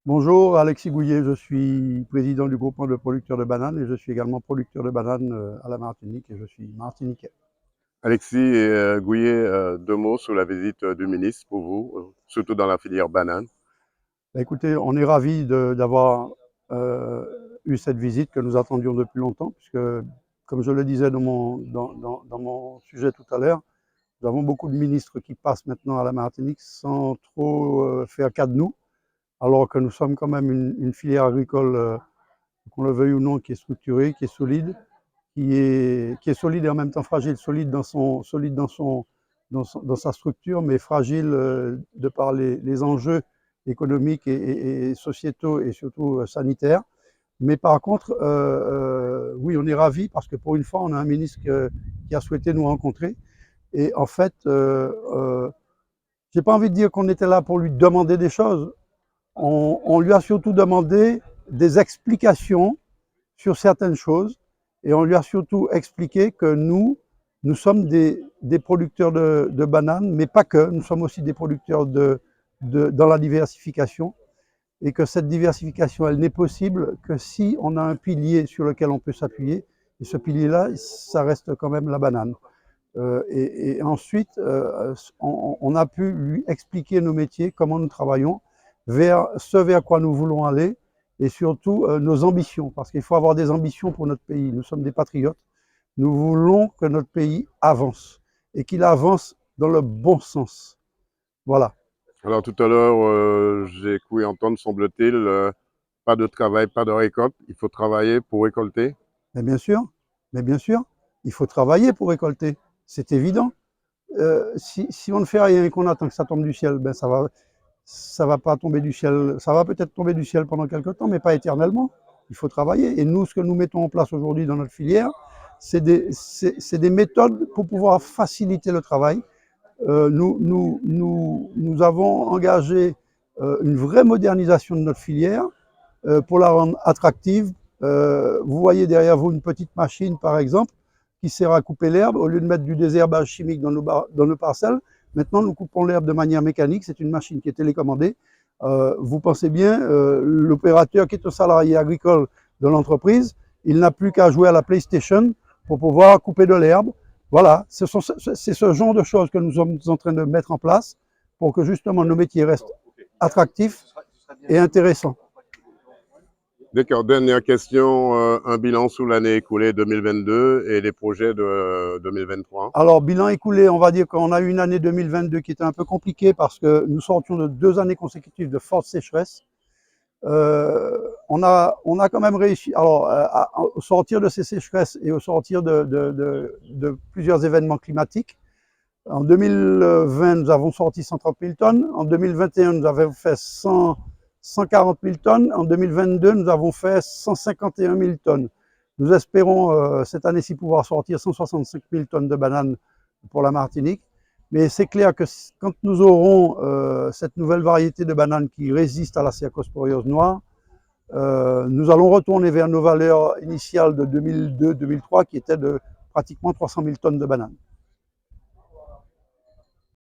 Bonjour, Alexis Gouillet, je suis président du groupement de producteurs de bananes et je suis également producteur de bananes à la Martinique et je suis martiniquais. Alexis Gouillet, deux mots sur la visite du ministre pour vous, surtout dans la filière banane. Écoutez, on est ravis d'avoir euh, eu cette visite que nous attendions depuis longtemps, puisque, comme je le disais dans mon sujet tout à l'heure, nous avons beaucoup de ministres qui passent maintenant à la Martinique sans trop faire cas de nous, alors que nous sommes quand même une filière agricole, qu'on le veuille ou non, qui est structurée, qui est solide, qui est solide et en même temps fragile, solide dans sa structure, mais fragile de par les enjeux économiques et sociétaux et surtout sanitaires. Mais par contre, oui, on est ravis parce que pour une fois, on a un ministre qui a souhaité nous rencontrer. Et en fait, j'ai pas envie de dire qu'on était là pour lui demander des choses. On lui a surtout demandé des explications sur certaines choses et on lui a surtout expliqué que nous sommes des producteurs de bananes, mais pas que, nous sommes aussi des producteurs dans la diversification et que cette diversification, elle n'est possible que si on a un pilier sur lequel on peut s'appuyer et ce pilier-là, ça reste quand même la banane. Et ensuite, on a pu lui expliquer nos métiers, comment nous travaillons, vers ce vers quoi nous voulons aller, et surtout nos ambitions, parce qu'il faut avoir des ambitions pour notre pays. Nous sommes des patriotes, nous voulons que notre pays avance, et qu'il avance dans le bon sens. Voilà. Alors tout à l'heure, j'ai cru entendre, semble-t-il, pas de travail, pas de récolte. Il faut travailler pour récolter. Mais bien sûr, mais bien sûr, il faut travailler pour récolter, c'est évident. Si on ne fait rien et qu'on attend que ça tombe du ciel, ben ça va pas tomber du ciel. Ça va peut-être tomber du ciel pendant quelques temps, mais pas éternellement. Il faut travailler. Et nous, ce que nous mettons en place aujourd'hui dans notre filière, c'est des méthodes pour pouvoir faciliter le travail. Nous avons engagé une vraie modernisation de notre filière pour la rendre attractive. Vous voyez derrière vous une petite machine, par exemple, qui sert à couper l'herbe. Au lieu de mettre du désherbage chimique dans nos parcelles, maintenant nous coupons l'herbe de manière mécanique. C'est une machine qui est télécommandée. Vous pensez bien, l'opérateur qui est un salarié agricole de l'entreprise, il n'a plus qu'à jouer à la PlayStation pour pouvoir couper de l'herbe. Voilà, c'est ce genre de choses que nous sommes en train de mettre en place pour que justement nos métiers restent attractifs et intéressants. D'accord, dernière question, un bilan sous l'année écoulée 2022 et les projets de 2023. Alors, bilan écoulé, on va dire qu'on a eu une année 2022 qui était un peu compliquée parce que nous sortions de 2 années consécutives de forte sécheresse. On a quand même réussi, alors, au sortir de ces sécheresses et au sortir de plusieurs événements climatiques. En 2020, nous avons sorti 130 000 tonnes. En 2021, nous avons fait 140 000 tonnes. En 2022, nous avons fait 151 000 tonnes. Nous espérons cette année-ci pouvoir sortir 165 000 tonnes de bananes pour la Martinique. Mais c'est clair que quand nous aurons cette nouvelle variété de bananes qui résiste à la cercosporiose noire, nous allons retourner vers nos valeurs initiales de 2002-2003 qui étaient de pratiquement 300 000 tonnes de bananes.